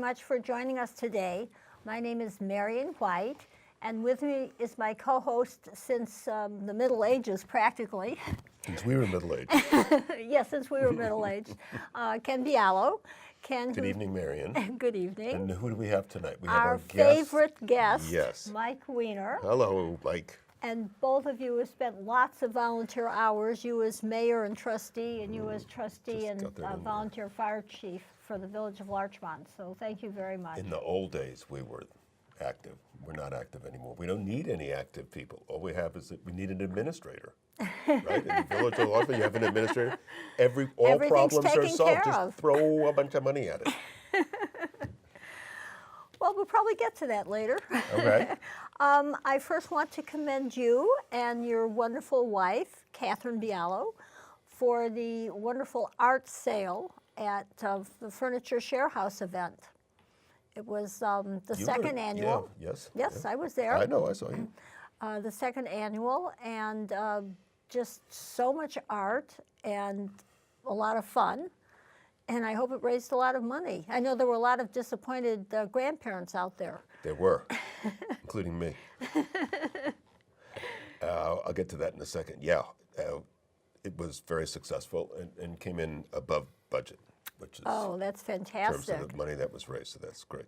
much for joining us today. My name is Marian White, and with me is my co-host since the Middle Ages, practically. Since we were middle-aged. Yes, since we were middle-aged. Ken Bialo. Ken, Good evening, Marian. Good evening. And who do we have tonight? We have our our guest. favorite guest, Yes. Mike Weiner. Hello, Mike. And both of you have spent lots of volunteer hours, you as mayor and trustee, and you as trustee Just and got that in volunteer fire chief for the village of Larchmont. So thank you very much. In the old days, we were active. We're not active anymore. We don't need any active people. All we have is that we need an administrator. Right? In the village of Larchmont, you have an administrator. All Everything's problems are taken solved. care Just of. throw a bunch of money at it. Well, we'll probably get to that later. Okay. I first want to commend you and your wonderful wife, Catherine Bialo, for the wonderful art sale at the Furniture Share House event. It was the second annual. Yeah, yes. Yes, yeah. I was there. I know, I saw you. The second annual, and just so much art and a lot of fun. And I hope it raised a lot of money. I know there were a lot of disappointed grandparents out there. There were, including me. I'll get to that in a second. Yeah, it was very successful and came in above budget, which is Oh, that's in fantastic. terms of the money that was raised, so that's great.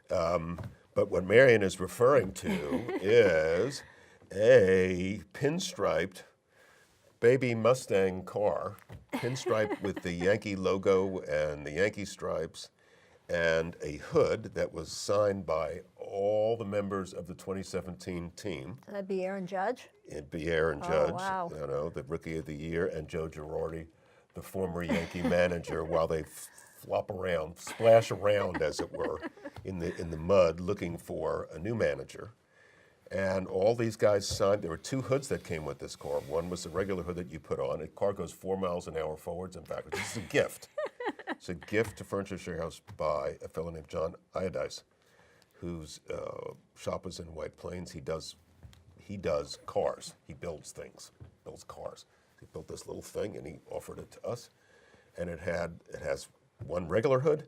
But what Marian is referring to is a pinstriped baby Mustang car, pinstriped with the Yankee logo and the Yankee stripes, and a hood that was signed by all the members of the 2017 team. That'd be Aaron Judge. It'd be Aaron Oh, Judge, wow. you know, the Rookie of the Year, and Joe Girardi, the former Yankee manager, while they flop around, splash around, as it were, in the mud, looking for a new manager. And all these guys signed. There were two hoods that came with this car. One was the regular hood that you put on. The car goes 4 miles an hour forwards and backwards. This is a gift. It's a gift to Furniture Share House by a fellow named John Iodice, whose shop is in White Plains. He does cars. He builds things, builds cars. He built this little thing and he offered it to us. And it has one regular hood,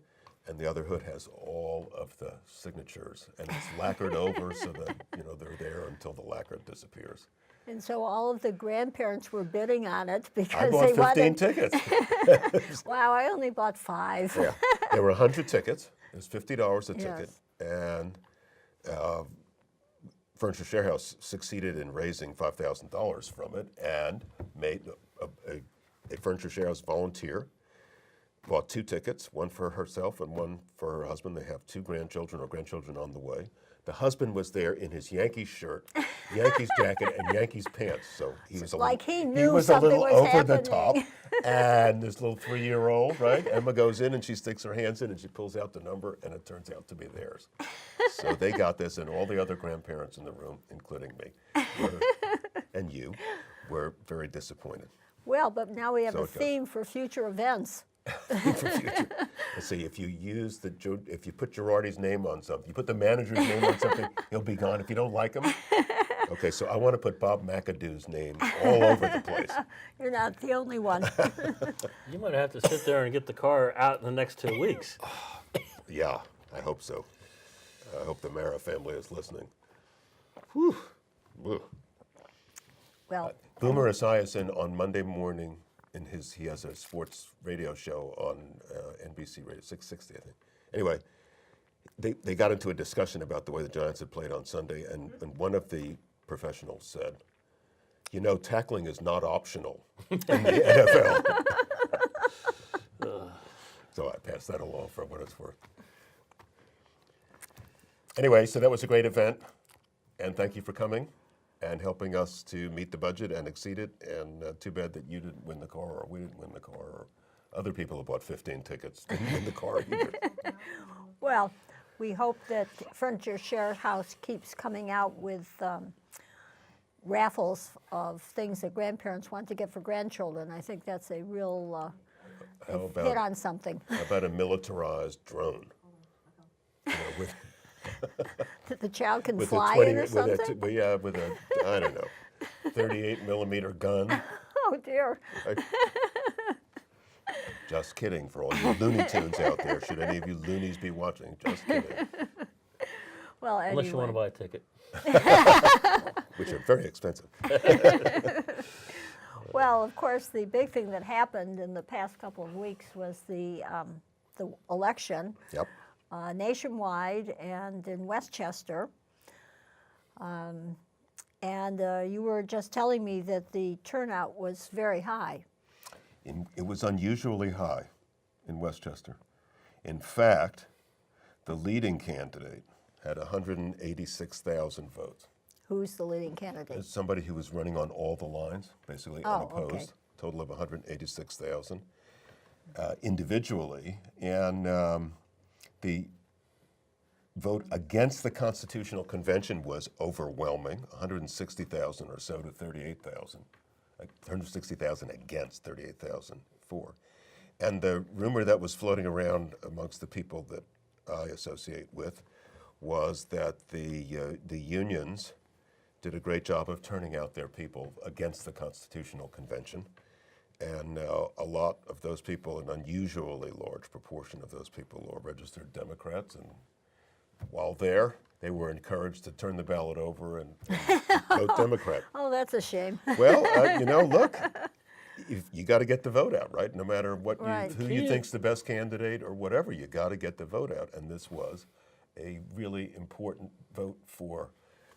and the other hood has all of the signatures, and it's lacquered over so that they're there until the lacquer disappears. And so all of the grandparents were bidding on it I because bought they 15 wanted. tickets. Wow, I only bought 5. Yeah, there were 100 tickets. It was $50 a ticket, Yes. and Furniture Share House succeeded in raising $5,000 from it, and made a Furniture Share House volunteer bought 2 tickets, one for herself and one for her husband. They have 2 grandchildren or grandchildren on the way. The husband was there in his Yankees shirt, Yankees jacket, and Yankees pants. So he was he knew was something a little was over the happening. top. And this little 3-year-old, right? Emma goes in and she sticks her hands in and she pulls out the number, and it turns out to be theirs. So they got this, and all the other grandparents in the room, including me, and you, were very disappointed. Well, but now we have So a it goes. theme for future events. For future. Let's see, if you put Girardi's name on something, you put the manager's name on something, he'll be gone. If you don't like him, okay, so I want to put Bob McAdoo's name all over the place. You're not the only one. You might have to sit there and get the car out in the next 2 weeks. Yeah, I hope so. I hope the Mara family is listening. Whew. Whew. Well, Boomer Esiason on Monday morning, he has a sports radio show on NBC Radio, 660, I think. Anyway, they got into a discussion about the way the Giants had played on Sunday, and one of the professionals said, tackling is not optional in the NFL. So I passed that along for what it's worth. Anyway, so that was a great event, and thank you for coming and helping us to meet the budget and exceed it. And too bad that you didn't win the car, or we didn't win the car, or other people who bought 15 tickets didn't win the car either. well, we hope that Furniture Share House keeps coming out with raffles of things that grandparents want to get for grandchildren. I think that's a real hit on something. How about a militarized drone? With That the child can with fly a 20, in or with something? with a I don't know, 38 millimeter gun. Oh dear. Right? Just kidding for all you Looney Tunes out there. Should any of you loonies be watching? Just kidding. Well, anyway. Unless you want to buy a ticket. Which are very expensive. Well, of course, the big thing that happened in the past couple of weeks was the election Yep. nationwide and in Westchester. And you were just telling me that the turnout was very high. It was unusually high in Westchester. In fact, the leading candidate had 186,000 votes. Who's the leading candidate? It's somebody who was running on all the lines, basically Oh, unopposed. okay. Total of 186,000 individually. And the vote against the Constitutional Convention was overwhelming, 160,000 or so to 38,000. 160,000 against 38,000 for. And the rumor that was floating around amongst the people that I associate with was that the unions did a great job of turning out their people against the Constitutional Convention. And a lot of those people, an unusually large proportion of those people, are registered Democrats. And while there, they were encouraged to turn the ballot over and vote Democrat. Oh, that's a shame. Well, look, you got to get the vote out, right? No matter what Right. who you think's the best candidate or whatever, you got to get the vote out. And this was a really important vote for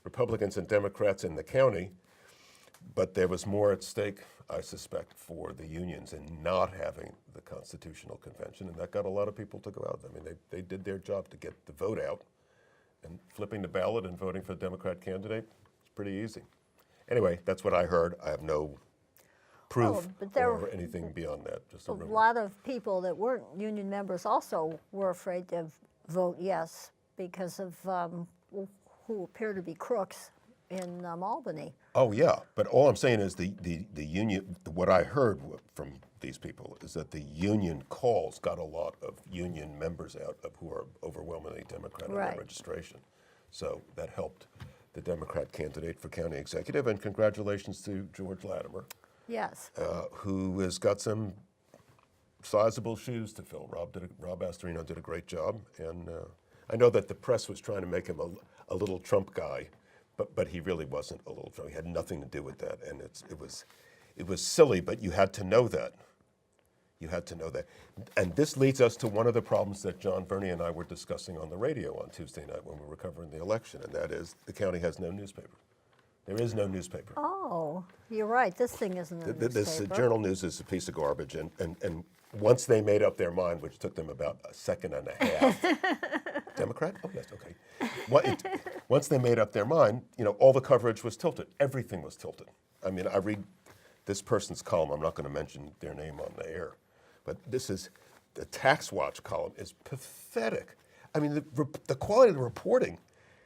Republicans and Democrats in the county. But there was more at stake, I suspect, for the unions in not having the Constitutional Convention, and that got a lot of people to go out. I mean, they did their job to get the vote out, and flipping the ballot and voting for the Democrat candidate is pretty easy. Anyway, that's what I heard. I have no proof but there or anything beyond that, just a A rumor. lot of people that weren't union members also were afraid to vote yes because of who appear to be crooks in Albany. Oh, yeah, but all I'm saying is the union, what I heard from these people is that the union calls got a lot of union members out of who are overwhelmingly Democrat on Right. their registration. So that helped the Democrat candidate for county executive, and congratulations to George Latimer, Yes. who has got some sizable shoes to fill. Rob Astorino did a great job, and I know that the press was trying to make him a little Trump guy, but he really wasn't a little Trump. He had nothing to do with that, and it was silly, but you had to know that. You had to know that. And this leads us to one of the problems that John Verney and I were discussing on the radio on Tuesday night when we were covering the election, and that is the county has no newspaper. There is no newspaper. Oh, you're right. This thing isn't a This newspaper. Journal News is a piece of garbage, and once they made up their mind, which took them about a second and a half. Democrat? Oh, yes, okay. Once they made up their mind, all the coverage was tilted. Everything was tilted. I mean, I read this person's column. I'm not going to mention their name on the air, but the Tax Watch column is pathetic. I mean, the quality of the reporting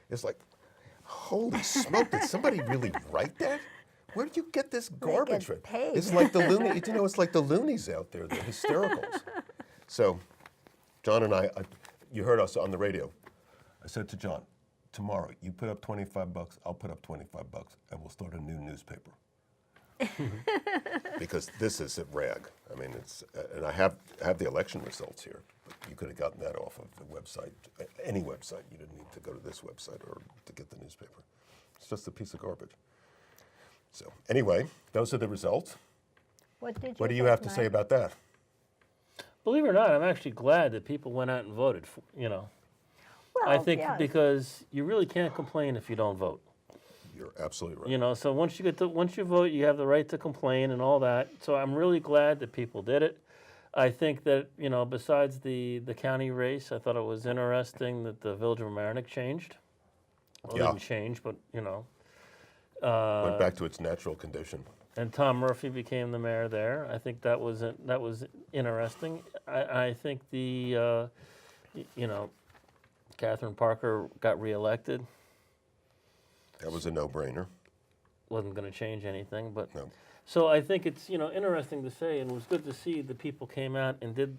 is like, holy smoke, did somebody really write that? Where did you get this garbage from? paid. It's like the it's like the loonies out there, the hystericals. So, John and I, you heard us on the radio. I said to John, tomorrow you put up $25, I'll put up $25, and we'll start a new newspaper. Because this is a rag. I mean, and I have the election results here. But you could have gotten that off of the website, any website. You didn't need to go to this website or to get the newspaper. It's just a piece of garbage. So anyway, those are the results. What did you What do you think, have to say Mike? about that? Believe it or not, I'm actually glad that people went out and voted. Well, I think yeah. because you really can't complain if you don't vote. You're absolutely right. So once you vote, you have the right to complain and all that. So I'm really glad that people did it. I think that besides the county race, I thought it was interesting that the Village of Mamaroneck changed. Well, Yeah. it didn't change, but Went back to its natural condition. and Tom Murphy became the mayor there. I think that was interesting. I think Catherine Parker got reelected. That was a no-brainer. Wasn't going to change anything, but No. so I think it's interesting to say, and it was good to see the people came out and did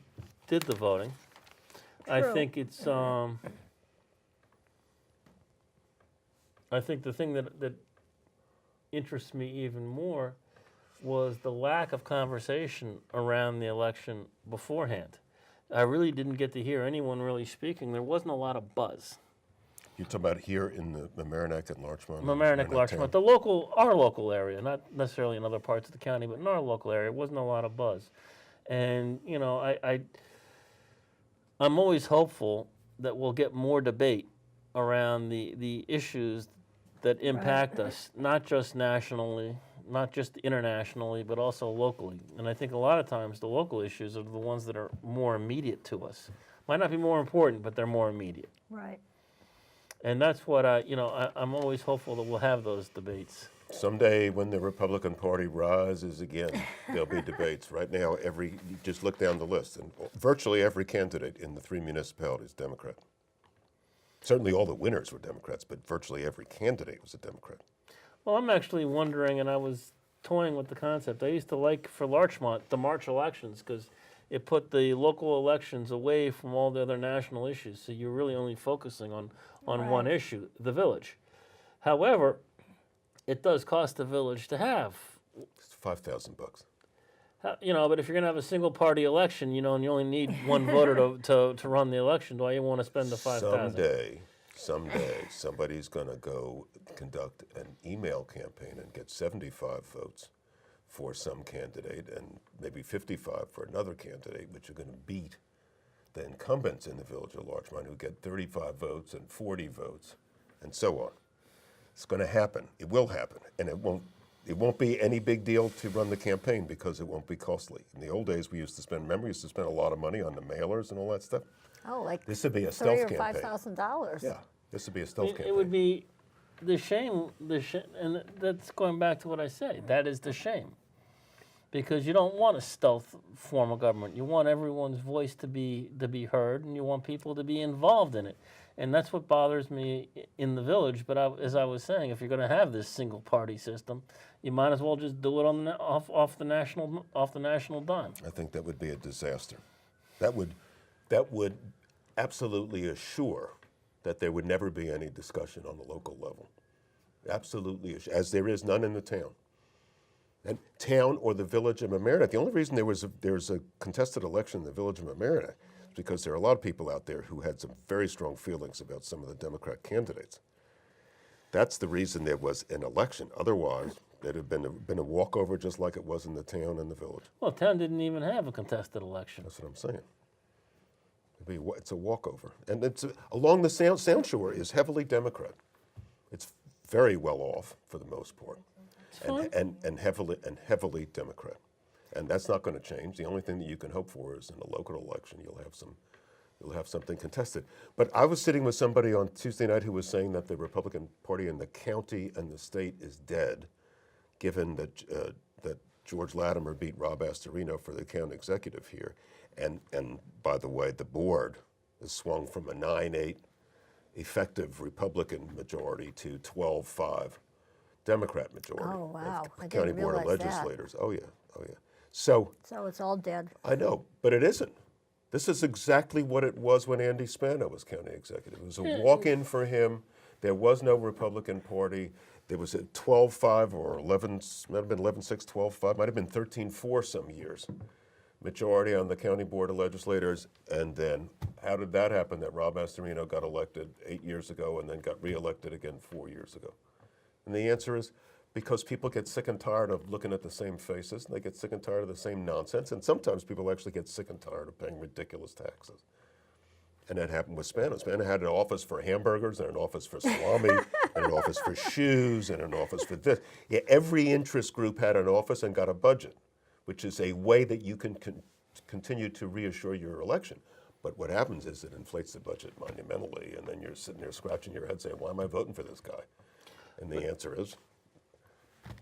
the voting. I True. think it's I think the thing that interests me even more was the lack of conversation around the election beforehand. I really didn't get to hear anyone really speaking. There wasn't a lot of buzz. You're talking about here in the Mamaroneck and Larchmont? Mamaroneck, Larchmont, town? our local area, not necessarily in other parts of the county, but in our local area, it wasn't a lot of buzz. And, you know, I'm always hopeful that we'll get more debate around the issues that impact us, not just nationally, not just internationally, but also locally. And I think a lot of times the local issues are the ones that are more immediate to us. Might not be more important, but they're more immediate. Right. And that's what I'm always hopeful that we'll have those debates. Someday when the Republican Party rises again, there'll be debates. Right now, you just look down the list, and virtually every candidate in the 3 municipalities is Democrat. Certainly all the winners were Democrats, but virtually every candidate was a Democrat. Well, I'm actually wondering, and I was toying with the concept. I used to like, for Larchmont, the March elections, because it put the local elections away from all the other national issues. So you're really only focusing on one issue, the village. However, it does cost the village to have. It's $5,000. You know, but if you're going to have a single party election, you know, and you only need one voter to run the election, do I even want to spend the $5,000? Someday, somebody's going to go conduct an email campaign and get 75 votes for some candidate and maybe 55 for another candidate, which are going to beat the incumbents in the village of Larchmont who get 35 votes and 40 votes and so on. It's going to happen. It will happen, and it won't be any big deal to run the campaign because it won't be costly. In the old days, we used to spend a lot of money on the mailers and all that stuff. Oh, like This would be a stealth $3,000 or campaign. $5,000. Yeah, this would be a stealth campaign. It would be the shame, and that's going back to what I say. That is the shame. Because you don't want a stealth form of government. You want everyone's voice to be heard, and you want people to be involved in it. And that's what bothers me in the village. But as I was saying, if you're going to have this single party system, you might as well just do it off the national dime. I think that would be a disaster. That would absolutely assure that there would never be any discussion on the local level. Absolutely, as there is none in the town. And town or the village of Mamaroneck. The only reason there's a contested election in the village of Mamaroneck is because there are a lot of people out there who had some very strong feelings about some of the Democrat candidates. That's the reason there was an election. Otherwise, there'd have been a walkover just like it was in the town and the village. Well, town didn't even have a contested election. That's what I'm saying. It's a walkover. And it's along the Sound Shore is heavily Democrat. It's very well off for the most part. And heavily Democrat, and that's not going to change. The only thing that you can hope for is in a local election you'll have something contested. But I was sitting with somebody on Tuesday night who was saying that the Republican Party in the county and the state is dead, given that that George Latimer beat Rob Astorino for the county executive here, and by the way, the board has swung from a 9-8 effective Republican majority to 12-5. Democrat majority Oh, wow. I of didn't County Board of realize that. Legislators. Oh, yeah. So it's all dead. I know, but it isn't. This is exactly what it was when Andy Spano was county executive. It was a walk-in for him. There was no Republican Party. There was a 12-5 or 11, might have been 11-6, 12-5, might have been 13-4 some years. Majority on the County Board of Legislators. And then how did that happen that Rob Astorino got elected 8 years ago and then got reelected again 4 years ago? And the answer is because people get sick and tired of looking at the same faces, and they get sick and tired of the same nonsense, and sometimes people actually get sick and tired of paying ridiculous taxes. And that happened with Spano. Spano had an office for hamburgers, and an office for salami, and an office for shoes, and an office for this. Yeah, every interest group had an office and got a budget, which is a way that you can continue to reassure your election. But what happens is it inflates the budget monumentally, and then you're sitting there scratching your head saying, why am I voting for this guy? And the answer is,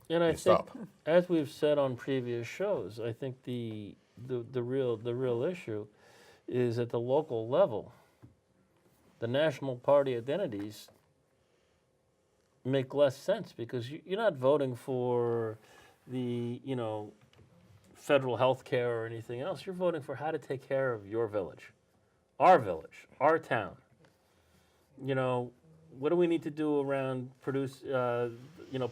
and I think, stop. as we've said on previous shows, I think the real issue is at the local level. The national party identities make less sense because you're not voting for the federal health care or anything else. You're voting for how to take care of your village, our town. What do we need to do around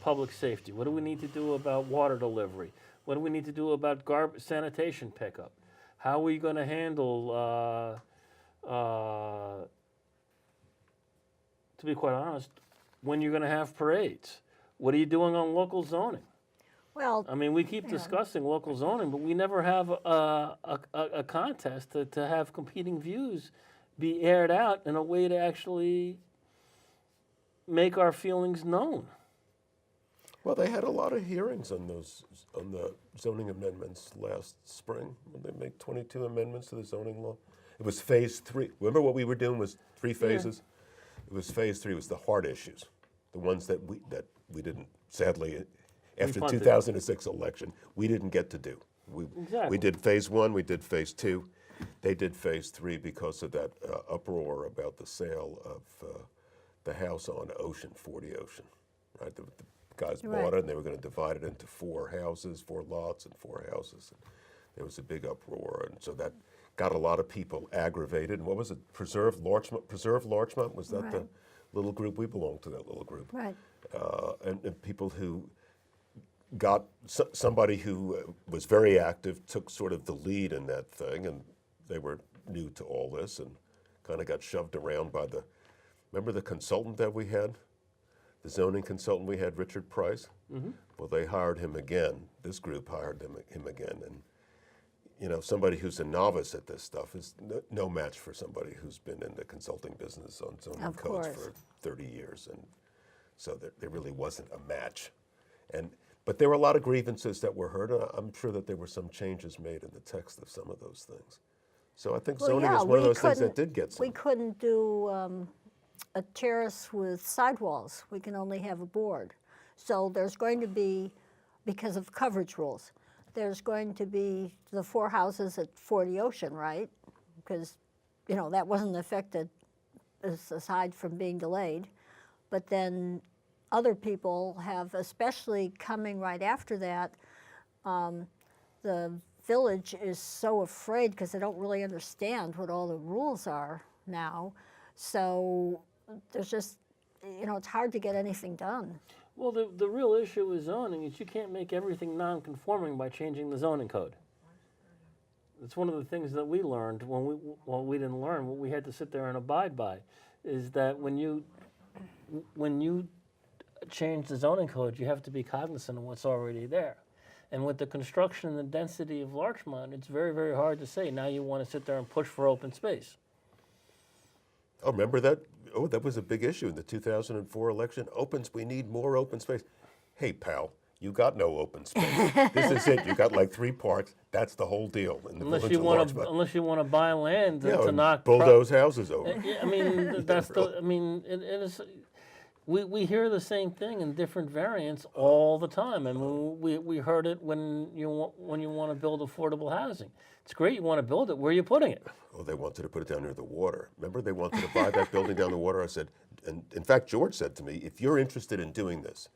public safety? What do we need to do about water delivery? What do we need to do about sanitation pickup? How are we going to handle, to be quite honest, when you're going to have parades? What are you doing on local zoning? Well, I mean, we keep discussing local zoning, but we never have a contest to have competing views be aired out in a way to actually make our feelings known. Well, they had a lot of hearings on the zoning amendments last spring. When they made 22 amendments to the zoning law. It was phase 3. Remember what we were doing was 3 phases? It was phase 3. It was the hard issues, the ones that we didn't, sadly, after the 2006 election, we didn't get to do. We did phase 1. We did phase 2. They did phase 3 because of that uproar about the sale of the house on Ocean, 40 Ocean, right? The guys bought it, and they were going to divide it into 4 houses, 4 lots, and 4 houses. And there was a big uproar, and so that got a lot of people aggravated. And what was it? Preserve Larchmont? Was that the little group? We belonged to that little group. right. And people who got somebody who was very active took sort of the lead in that thing, and they were new to all this and kind of got shoved around by remember the consultant that we had? The zoning consultant we had, Richard Price? Mm-hmm. Well, they hired him again. This group hired him again. And, somebody who's a novice at this stuff is no match for somebody who's been in the consulting business on zoning codes for 30 years. And so there really wasn't a match. But there were a lot of grievances that were heard. And I'm sure that there were some changes made in the text of some of those things. So I think zoning is one of those things that did get some. We couldn't do a terrace with sidewalls. We can only have a board. So there's going to be, because of coverage rules, there's going to be the 4 houses at 40 Ocean, right? Because, that wasn't affected aside from being delayed. But then other people have, especially coming right after that, the village is so afraid because they don't really understand what all the rules are now. So there's just, it's hard to get anything done. Well, the real issue with zoning is you can't make everything non-conforming by changing the zoning code. It's one of the things that we learned we didn't learn, what we had to sit there and abide by, is that when you change the zoning code, you have to be cognizant of what's already there. And with the construction and the density of Larchmont, it's very, very hard to say, now you want to sit there and push for open space. Oh, remember that? Oh, that was a big issue in the 2004 election. We need more open space. Hey, pal, you got no open space. This is it. You got like 3 parks. That's the whole deal in the village of Larchmont. Unless you want to buy land to knock bulldoze houses over. I mean, that's it is. We hear the same thing in different variants all the time. I mean, we heard it when you want to build affordable housing. It's great you want to build it. Where are you putting it? Oh, they wanted to put it down near the water. Remember, they wanted to buy that building down the water. I said, and in fact, George said to me, if you're interested in doing this,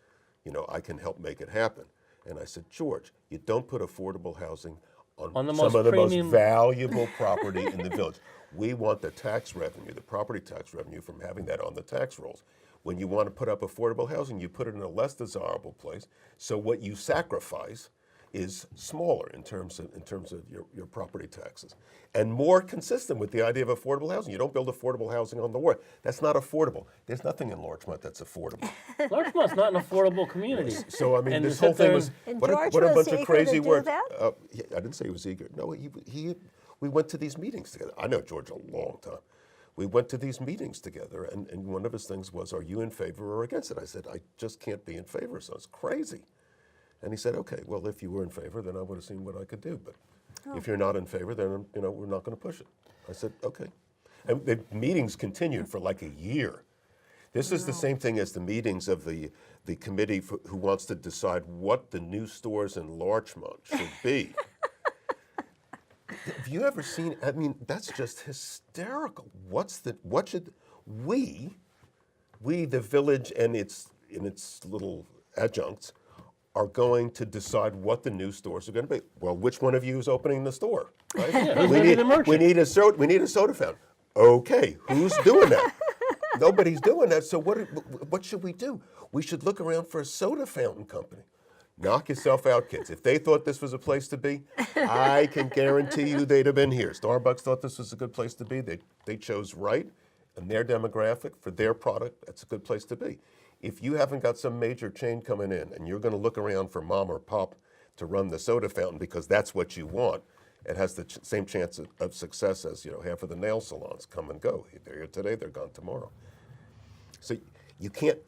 I can help make it happen. And I said, George, you don't put affordable housing on some of the most valuable property in the village. We want the tax revenue, the property tax revenue from having that on the tax rolls. When you want to put up affordable housing, you put it in a less desirable place. So what you sacrifice is smaller in terms of your property taxes, and more consistent with the idea of affordable housing. You don't build affordable housing on the water. That's not affordable. There's nothing in Larchmont that's affordable. Larchmont's not an affordable community. So I mean, this whole thing was what a bunch of crazy words. I didn't say he was eager. No, we went to these meetings together. I know George a long time. We went to these meetings together, and one of his things was, are you in favor or against it? I said, I just can't be in favor, so it's crazy. And he said, okay, well, if you were in favor, then I would have seen what I could do. But if you're not in favor, then we're not going to push it. I said, okay. And the meetings continued for like a year. This is the same thing as the meetings of the committee who wants to decide what the new stores in Larchmont should be. Have you ever seen? I mean, that's just hysterical. What should we, the village and its little adjuncts, are going to decide what the new stores are going to be? Well, which one of you is opening the store? Right? Yeah, we need a soda fountain. Okay, who's doing that? Nobody's doing that. So what should we do? We should look around for a soda fountain company. Knock yourself out, kids. If they thought this was a place to be, I can guarantee you they'd have been here. Starbucks thought this was a good place to be. They chose right, and their demographic for their product, that's a good place to be. If you haven't got some major chain coming in and you're going to look around for mom or pop to run the soda fountain because that's what you want, it has the same chance of success as half of the nail salons come and go. They're here today, they're gone tomorrow. So you can't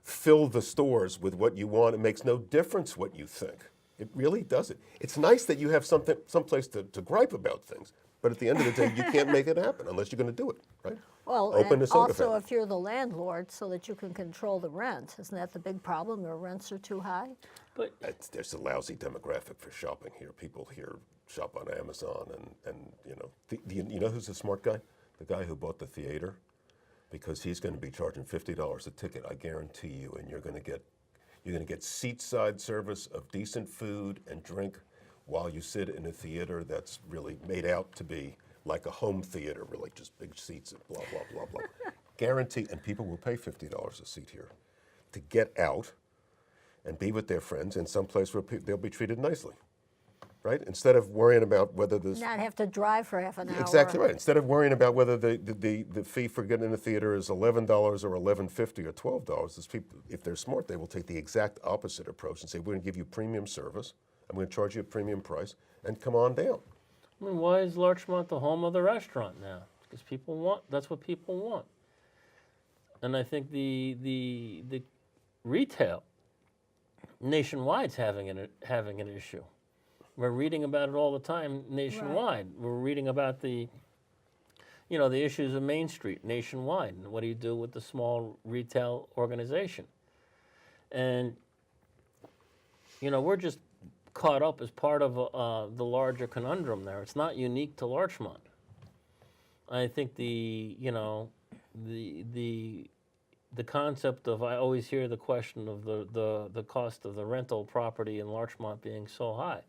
fill the stores with what you want. It makes no difference what you think. It really doesn't. It's nice that you have someplace to gripe about things, but at the end of the day, you can't make it happen unless you're going to do it, right? Well, Open and a soda also fountain. if you're the landlord, so that you can control the rent. Isn't that the big problem? Your rents are too high? But There's a lousy demographic for shopping here. People here shop on Amazon, and you know who's the smart guy? The guy who bought the theater, because he's going to be charging $50 a ticket. I guarantee you, and you're going to get seat-side service of decent food and drink while you sit in a theater that's really made out to be like a home theater, really just big seats and blah blah blah blah. Guarantee, and people will pay $50 a seat here to get out and be with their friends in some place where they'll be treated nicely, right? Instead of worrying about whether this. Not have to drive for half an hour. Exactly right. Instead of worrying about whether the fee for getting in the theater is $11 or $11.50 or $12, these people, if they're smart, they will take the exact opposite approach and say, we're going to give you premium service, I'm going to charge you a premium price, and come on down. I mean, why is Larchmont the home of the restaurant now? Because that's what people want. And I think the retail nationwide's having an issue. We're reading about it all the time nationwide. Right. We're reading about the issues of Main Street nationwide, and what do you do with the small retail organization? And we're just caught up as part of the larger conundrum there. It's not unique to Larchmont. I think the concept of, I always hear the question of the cost of the rental property in Larchmont being so high.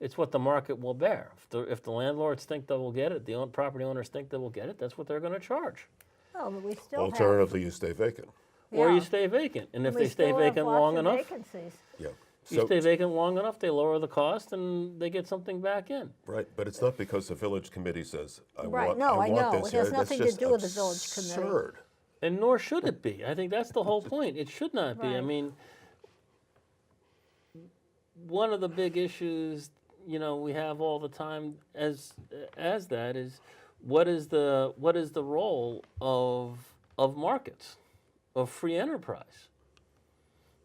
It's what the market will bear. If the landlords think they will get it, the property owners think they will get it, that's what they're going to charge. Oh, but we still Alternatively, you stay vacant. Or you stay vacant. And if they stay vacant long enough, vacancies. Yeah. You stay vacant long enough, they lower the cost and they get something back in. Right, but it's not because the village committee says, I Right, want no, I know. this It has here. nothing That's to do with the village absurd. committee. And nor should it be. I think that's the whole point. It should not be. I Right. mean, one of the big issues, we have all the time as that is, what is the role of markets, of free enterprise?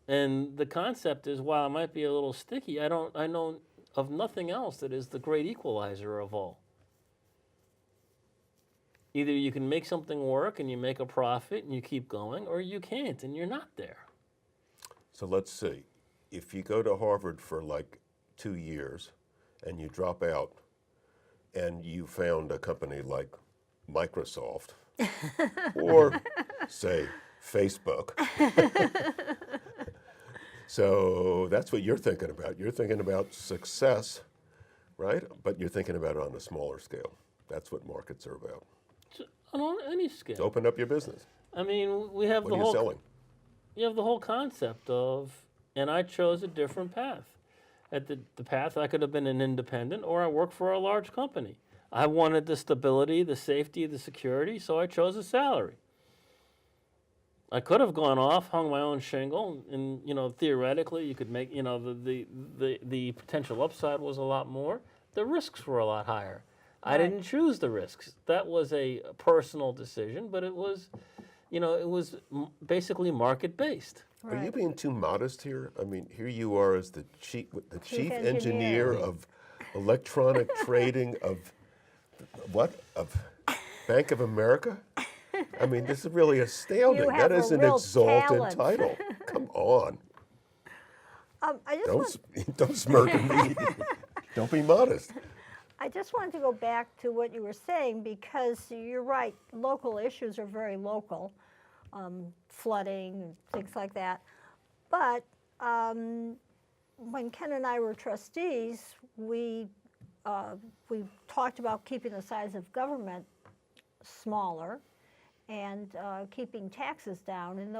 And the concept is, while it might be a little sticky, I know of nothing else that is the great equalizer of all. Either you can make something work and you make a profit and you keep going, or you can't and you're not there. So let's see. If you go to Harvard for like 2 years and you drop out and you found a company like Microsoft or, say, Facebook. So that's what you're thinking about. You're thinking about success, right? But you're thinking about it on a smaller scale. That's what markets are about. On any scale. Open up your business. I mean, we have What the are you whole selling? you have the whole concept of, and I chose a different path. At the path, I could have been an independent, or I worked for a large company. I wanted the stability, the safety, the security, so I chose a salary. I could have gone off, hung my own shingle, and theoretically you could make the potential upside was a lot more. The risks were a lot higher. I didn't choose the risks. That was a personal decision, but it was, basically market based. Are you being too modest here? I mean, here you are as the chief engineer of electronic trading of Bank of America? I mean, this is really astounding. You have That is a an real exalted talent. title. Come on. I just Don't smirk at me. Don't be modest. I just wanted to go back to what you were saying, because you're right, local issues are very local, flooding, things like that. But when Ken and I were trustees, we talked about keeping the size of government smaller and keeping taxes down, and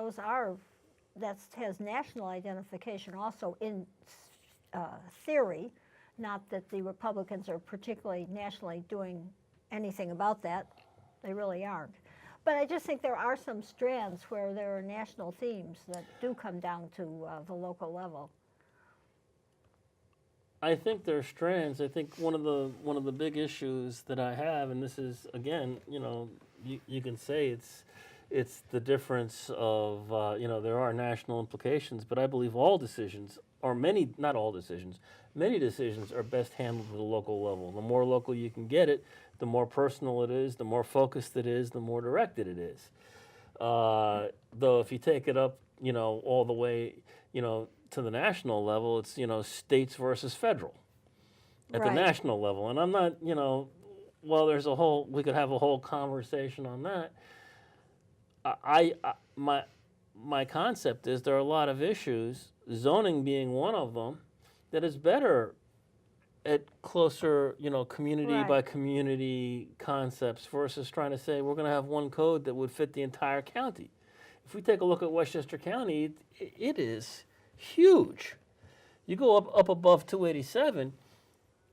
that has national identification also in theory, not that the Republicans are particularly nationally doing anything about that. They really aren't. But I just think there are some strands where there are national themes that do come down to the local level. I think there are strands. I think one of the big issues that I have, and this is again, you can say it's the difference of there are national implications, but I believe all decisions, or not all decisions, many decisions are best handled at the local level. The more local you can get it, the more personal it is, the more focused it is, the more directed it is. Though if you take it up, all the way, to the national level, it's, states versus federal at the Right. national level. And I'm not, well, we could have a whole conversation on that. My concept is there are a lot of issues, zoning being one of them, that is better at closer, community Right. by community concepts versus trying to say we're going to have one code that would fit the entire county. If we take a look at Westchester County, it is huge. You go up above 287,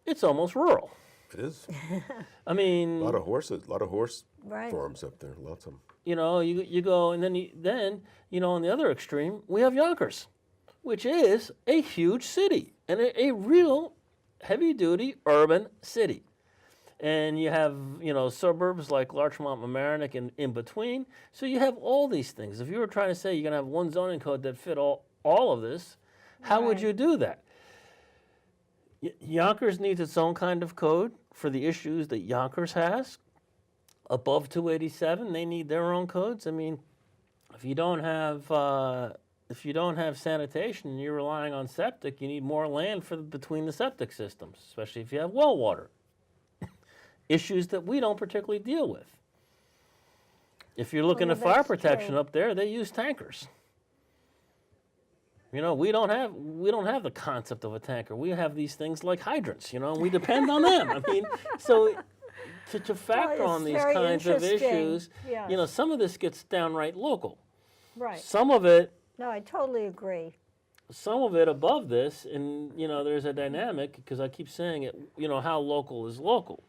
it's almost rural. It is. I mean, A lot of horse Right. farms up there, lots of them. you go, and then on the other extreme, we have Yonkers, which is a huge city and a real heavy-duty urban city. And you have, suburbs like Larchmont, Mamaroneck, and in between. So you have all these things. If you were trying to say you're going to have one zoning code that fit all of this, how would Right. you do that? Yonkers needs its own kind of code for the issues that Yonkers has. Above 287, they need their own codes. I mean, if you don't have sanitation and you're relying on septic, you need more land between the septic systems, especially if you have well water. Issues that we don't particularly deal with. If you're looking Well, at fire that's protection true. up there, they use tankers. We don't have the concept of a tanker. We have these things like hydrants, and we depend on them. I mean, so to factor it's on these very kinds of interesting. issues, Yes. some of this gets downright local. Right. Some of it No, I totally agree. above this, and there's a dynamic because I keep saying it. How local is local,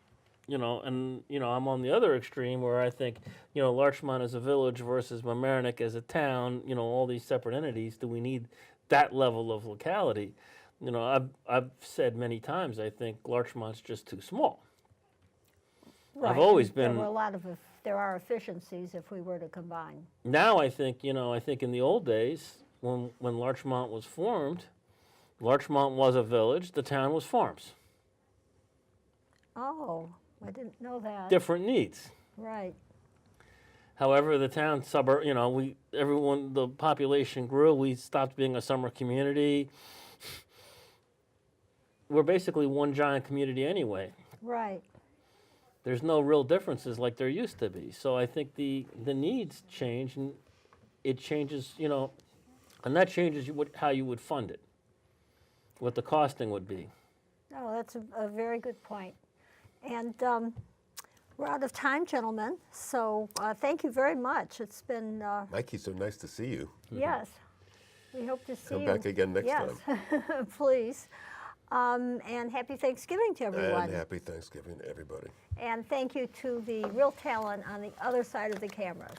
and I'm on the other extreme where I think Larchmont as a village versus Mamaroneck as a town. All these separate entities. Do we need that level of locality? I've said many times I think Larchmont's just too small. Right. I've always and been. there are efficiencies if we were to combine. Now I think in the old days when Larchmont was formed, Larchmont was a village. The town was farms. Oh, I didn't know that. Different needs. Right. However, the town suburb, the population grew. We stopped being a summer community. We're basically one giant community anyway. Right. There's no real differences like there used to be. So I think the needs change, and it changes, and that changes how you would fund it, what the costing would be. Oh, that's a very good point. And we're out of time, gentlemen. So thank you very much. It's been Mikey, so nice to see you. yes. We hope to see Come you. back again next yes. Please. And happy Thanksgiving to everyone. And happy Thanksgiving to everybody. And thank you to the real talent on the other side of the cameras.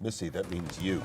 Missy, that means you.